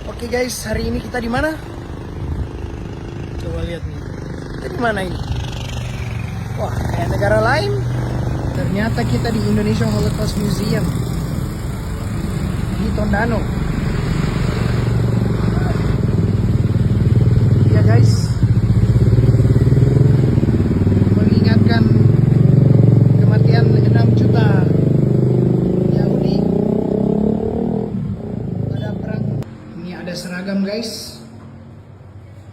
Oke guys, hari ini kita di mana? Coba lihat nih. Kita di mana ini? Wah, kayak negara lain. Ternyata kita di Indonesia Holocaust Museum di Tondano. Ya guys, mengingatkan kematian 6 juta Yahudi pada perang. Ini ada seragam guys.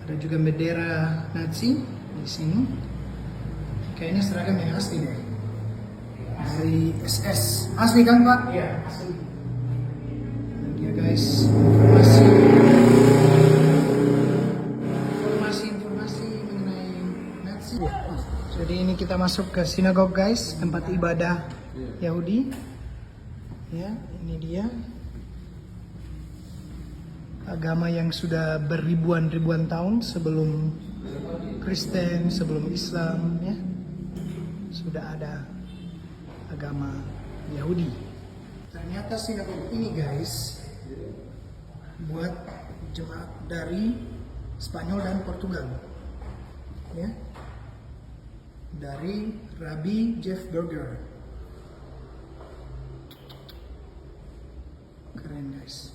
Ada juga bendera Nazi di sini. Kayaknya seragam yang asli deh. Dari SS. Asli kan Pak? Iya, asli. Ini guys, informasi mengenai Nazi. Jadi ini kita masuk ke sinagog guys, tempat ibadah Yahudi. Ya, ini dia. Agama yang sudah beribuan-ribuan tahun sebelum Kristen, sebelum Islam, ya, sudah ada agama Yahudi. Ternyata sinagog ini guys buat jemaat dari Spanyol dan Portugal, ya, dari Rabbi Jeff Berger. Keren guys.